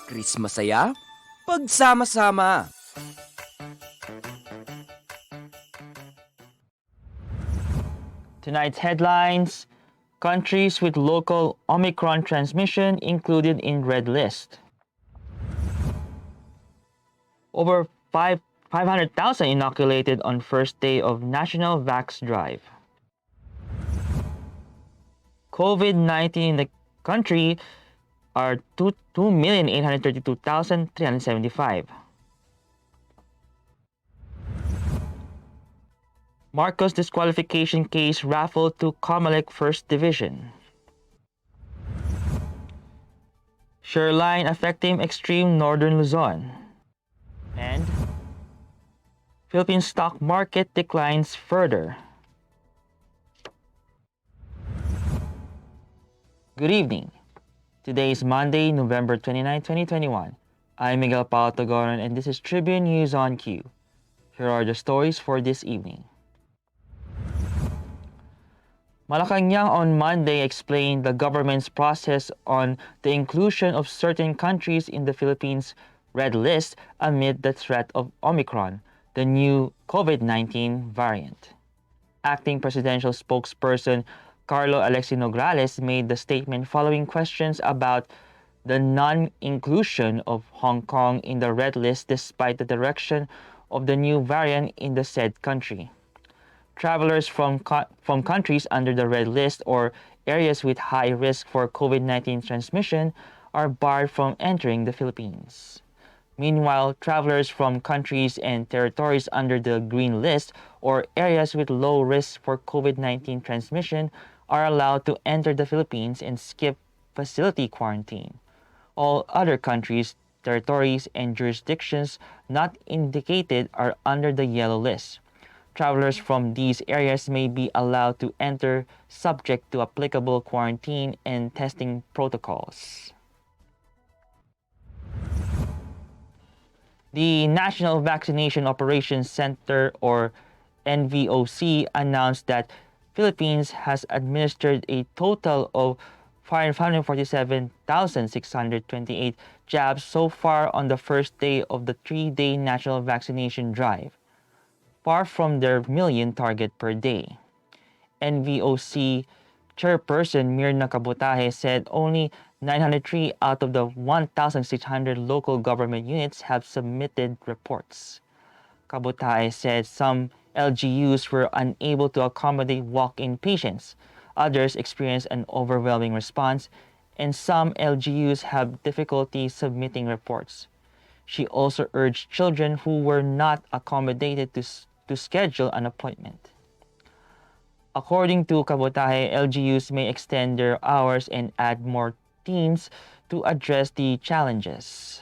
Chris masaya, pagsama-sama. Tonight's headlines: countries with local Omicron transmission included in red list. Over 500,000 inoculated on first day of National Vax Drive. COVID-19 in the country are 2,832,375. Marcos disqualification case raffled to Comelec First Division. Shear line affecting extreme Northern Luzon. And Philippine stock market declines further. Good evening. Today is Monday, November 29, 2021. I'm Miguel Paulo Tagoran and this is Tribune News on Cue. Here are the stories for this evening. Malacanang on Monday explained the government's process on the inclusion of certain countries in the Philippines' red list amid the threat of Omicron, the new COVID-19 variant. Acting presidential spokesperson Carlo Alexis Nograles made the statement following questions about the non-inclusion of Hong Kong in the red list despite the direction of the new variant in the said country. Travelers from countries under the red list or areas with high risk for COVID-19 transmission are barred from entering the Philippines. Meanwhile, travelers from countries and territories under the green list or areas with low risk for COVID-19 transmission are allowed to enter the Philippines and skip facility quarantine. All other countries, territories, and jurisdictions not indicated are under the yellow list. Travelers from these areas may be allowed to enter subject to applicable quarantine and testing protocols. The National Vaccination Operations Center or NVOC announced that Philippines has administered a total of 547,628 jabs so far on the first day of the 3-day national vaccination drive, far from their million target per day. NVOC Chairperson Mirna Kabutahe said only 903 out of the 1,600 local government units have submitted reports. Kabutahe said some LGUs were unable to accommodate walk-in patients, others experienced an overwhelming response, and some LGUs have difficulty submitting reports. She also urged children who were not accommodated to schedule an appointment. According to Kabutahe, LGUs may extend their hours and add more teams to address the challenges.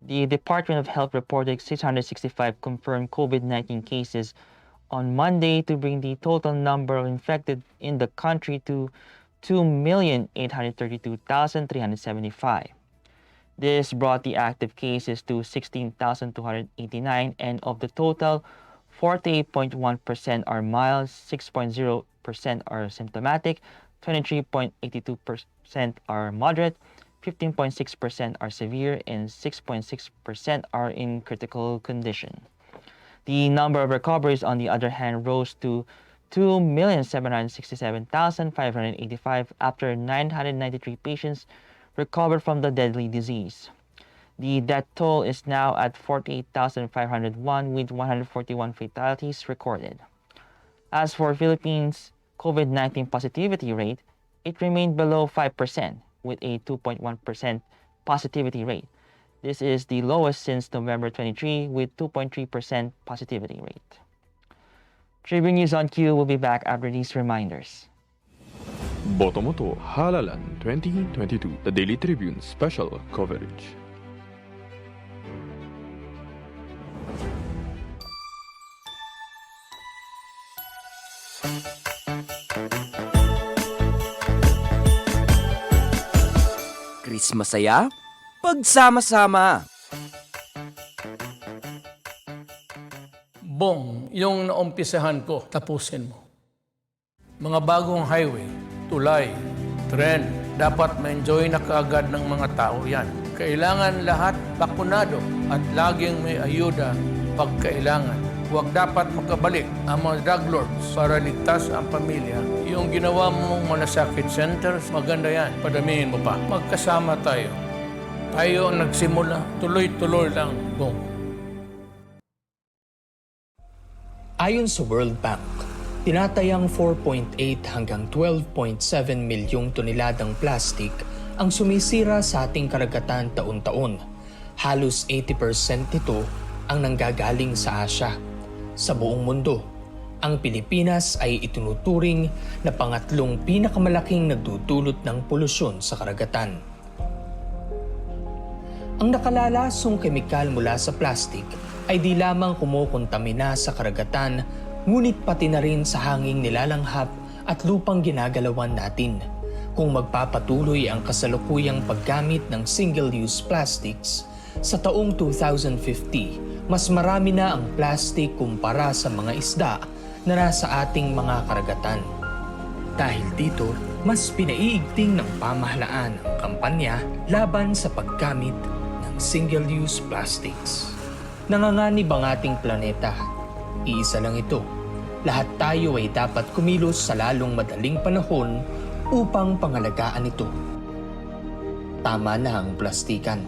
The Department of Health reported 665 confirmed COVID-19 cases on Monday to bring the total number of infected in the country to 2,832,375. This brought the active cases to 16,289, and of the total, 48.1% are mild, 6.0% are symptomatic, 23.82% are moderate, 15.6% are severe, and 6.6% are in critical condition. The number of recoveries, on the other hand, rose to 2,767,585 after 993 patients recovered from the deadly disease. The death toll is now at 48,501 with 141 fatalities recorded. As for Philippines' COVID-19 positivity rate, it remained below 5% with a 2.1% positivity rate. This is the lowest since November 23 with 2.3% positivity rate. Tribune News on Cue will be back after these reminders. Botomoto Halalan 2022, the Daily Tribune special coverage. Chris masaya, pagsama-sama. Bong, yung naumpisahan ko, tapusin mo. Mga bagong highway, tulay, tren, dapat ma-enjoy na kaagad ng mga tao yan. Kailangan lahat bakunado at laging may ayuda pag kailangan. Huwag dapat makabalik ang mga drug lords para ligtas ang pamilya. Yung ginawa mong malasakit centers, maganda yan. Padamihin mo pa. Magkasama tayo. Tayo ang nagsimula. Tuloy-tuloy lang, Bong. Ayon sa World Bank, tinatayang 4.8 hanggang 12.7 milyong toneladang plastic ang sumisira sa ating karagatan taon-taon. Halos 80% nito ang nanggagaling sa Asya. Sa buong mundo, ang Pilipinas ay itinuturing na pangatlong pinakamalaking nagdudulot ng polusyon sa karagatan. Ang nakalalasong kemikal mula sa plastic ay di lamang kumukontamina sa karagatan, ngunit pati na rin sa hanging nilalanghap at lupang ginagalawan natin. Kung magpapatuloy ang kasalukuyang paggamit ng single-use plastics, sa taong 2050, mas marami na ang plastic kumpara sa mga isda na nasa ating mga karagatan. Dahil dito, mas pinaiigting ng pamahalaan ang kampanya laban sa paggamit ng single-use plastics. Nanganganib ang ating planeta. Iisa lang ito. Lahat tayo ay dapat kumilos sa lalong madaling panahon upang pangalagaan ito. Tama na ang plastikan.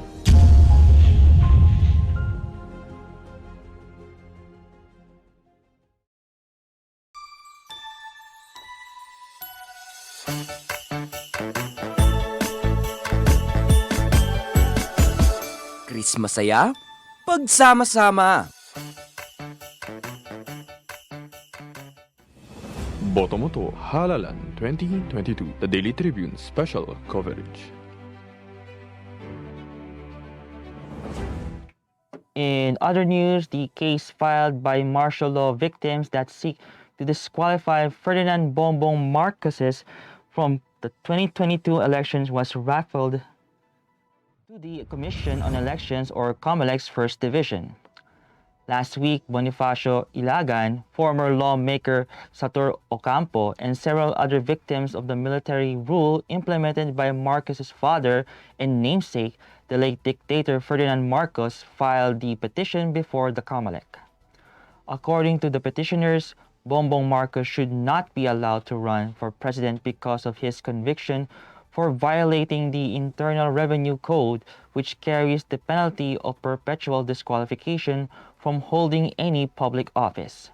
Chris Masaya, pagsama-sama. Boto mo to, Halalan 2022, the Daily Tribune special coverage. In other news, the case filed by martial law victims that seek to disqualify Ferdinand Bongbong Marcoses from the 2022 elections was raffled to the Commission on Elections, or Comelec's First Division. Last week, Bonifacio Ilagan, former lawmaker Sator Ocampo, and several other victims of the military rule implemented by Marcos's father and namesake, the late dictator Ferdinand Marcos, filed the petition before the Comelec. According to the petitioners, Bongbong Marcos should not be allowed to run for president because of his conviction for violating the Internal Revenue Code, which carries the penalty of perpetual disqualification from holding any public office.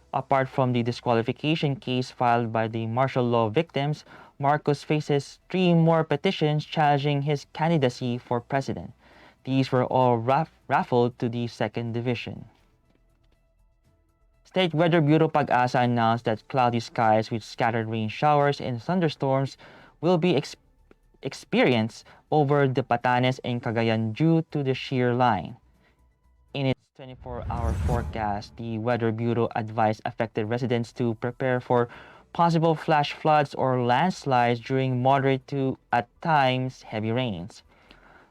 Apart from the disqualification case filed by the martial law victims, Marcos faces 3 more petitions challenging his candidacy for president. These were all raffled to the 2nd Division. State Weather Bureau Pag-asa announced that cloudy skies with scattered rain showers and thunderstorms will be experienced over the Batanes and Cagayan due to the shear line. In its 24-hour forecast, the Weather Bureau advised affected residents to prepare for possible flash floods or landslides during moderate to, at times, heavy rains.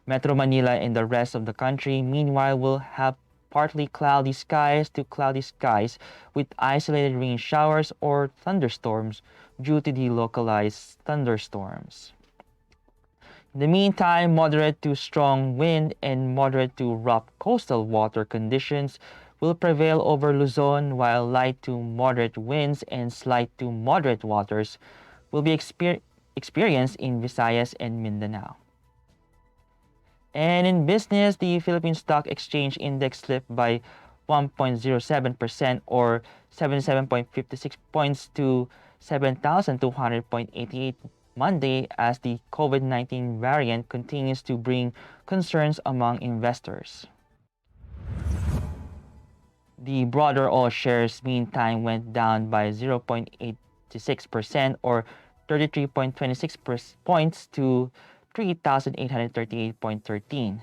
Metro Manila and the rest of the country, meanwhile, will have partly cloudy skies to cloudy skies with isolated rain showers or thunderstorms due to the localized thunderstorms. In the meantime, moderate to strong wind and moderate to rough coastal water conditions will prevail over Luzon, while light to moderate winds and slight to moderate waters will be experienced in Visayas and Mindanao. And in business, the Philippine Stock Exchange Index slipped by 1.07% or 77.56 points to 7,200.88 Monday as the COVID-19 variant continues to bring concerns among investors. The broader all shares meantime went down by 0.86% or 33.26 points to 3,838.13.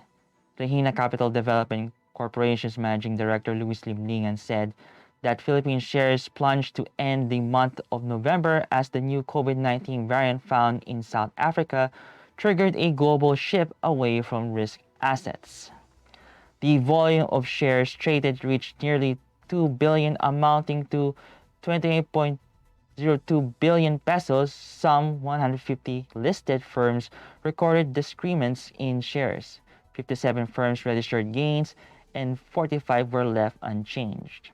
Regina Capital Development Corporation's Managing Director Luis Limlingan said that Philippine shares plunged to end the month of November as the new COVID-19 variant found in South Africa triggered a global shift away from risk assets. The volume of shares traded reached nearly billion amounting to 28.02 billion pesos, some 150 listed firms recorded decrements in shares. 57 firms registered gains and 45 were left unchanged.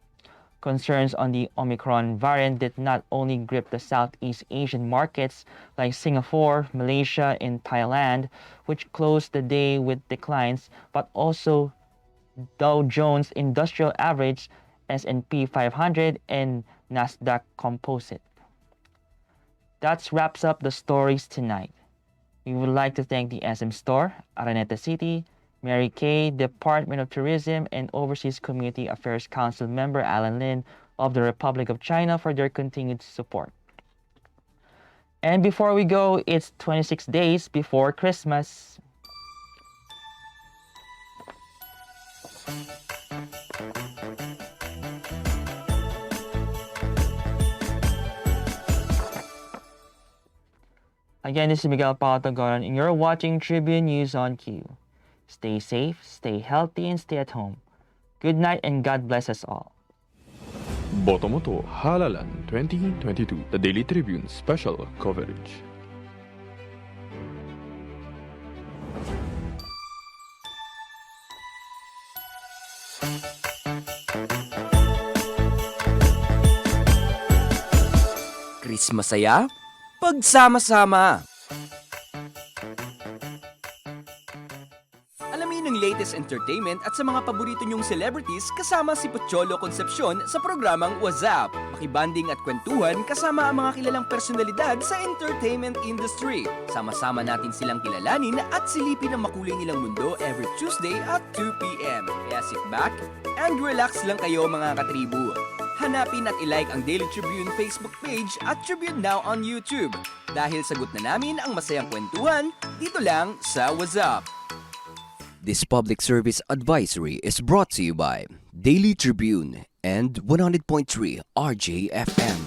Concerns on the Omicron variant did not only grip the Southeast Asian markets like Singapore, Malaysia, and Thailand, which closed the day with declines, but also Dow Jones Industrial Average, S&P 500, and Nasdaq Composite. That wraps up the stories tonight. We would like to thank the SM Store, Araneta City, Mary Kay, Department of Tourism and Overseas Community Affairs Council member Alan Lin of the Republic of China for their continued support. And before we go, it's 26 days before Christmas. Again, this is Miguel Patagoran, and you're watching Tribune News on Q. Stay safe, stay healthy, and stay at home. Good night and God bless us all. Boto mo to Halalan 2022, the Daily Tribune special coverage. Chris masaya, pagsama-sama. Alamin ang latest entertainment at sa mga paborito niyong celebrities kasama si Pocholo Concepcion sa programang WhatsApp. Makibanding at kwentuhan kasama ang mga kilalang personalidad sa entertainment industry. Sama-sama natin silang kilalanin at silipin ang makulay nilang mundo every Tuesday at 2 p.m. Kaya sit back and relax lang kayo mga katribu. Hanapin at ilike ang Daily Tribune Facebook page at Tribune Now on YouTube. Dahil sagot na namin ang masayang kwentuhan dito lang sa WhatsApp. This public service advisory is brought to you by Daily Tribune and 100.3 RJFM.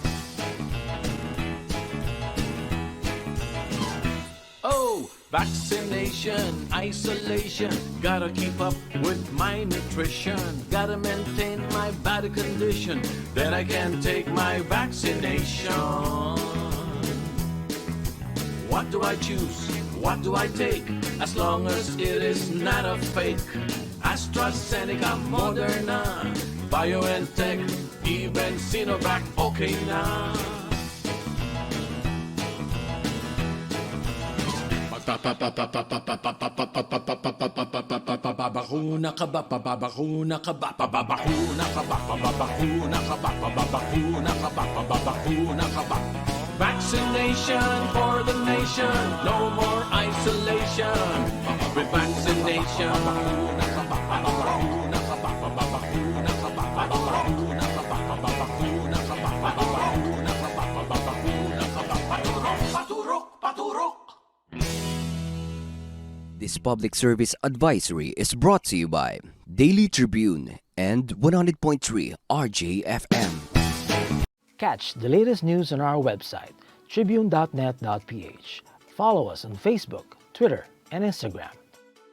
Oh, vaccination, isolation. Gotta keep up with my nutrition. Gotta maintain my body condition. Then I can take my vaccination. What do I choose? What do I take? As long as it is not a fake. AstraZeneca, Moderna, BioNTech, even Sinovac, okay na. Babakuna ka ba? Babakuna ka ba? Babakuna ka ba? Babakuna ka ba? Babakuna ka ba? Babakuna ka ba? Vaccination for the nation, no more isolation. With vaccination, babakuna ka ba? Babakuna ka ba? Babakuna ka ba? Babakuna ka ba? Babakuna ka ba? Babakuna ka ba? Babakuna ka ba? Paturok, paturok, paturok. This public service advisory is brought to you by Daily Tribune and 100.3 RJFM. Catch the latest news on our website, tribune.net.ph. Follow us on Facebook, Twitter, and Instagram.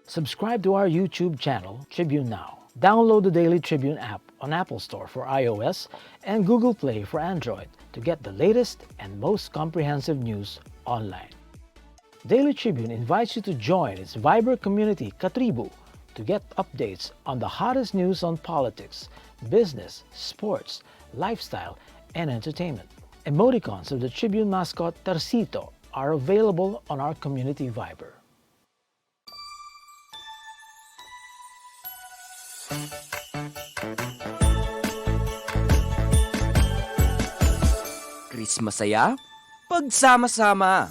Subscribe to our YouTube channel, Tribune Now. Download the Daily Tribune app on Apple Store for iOS and Google Play for Android to get the latest and most comprehensive news online. Daily Tribune invites you to join its Viber community, Katribu, to get updates on the hottest news on politics, business, sports, lifestyle, and entertainment. Emoticons of the Tribune mascot Tercito are available on our community Viber. Chris masaya, pagsama-sama.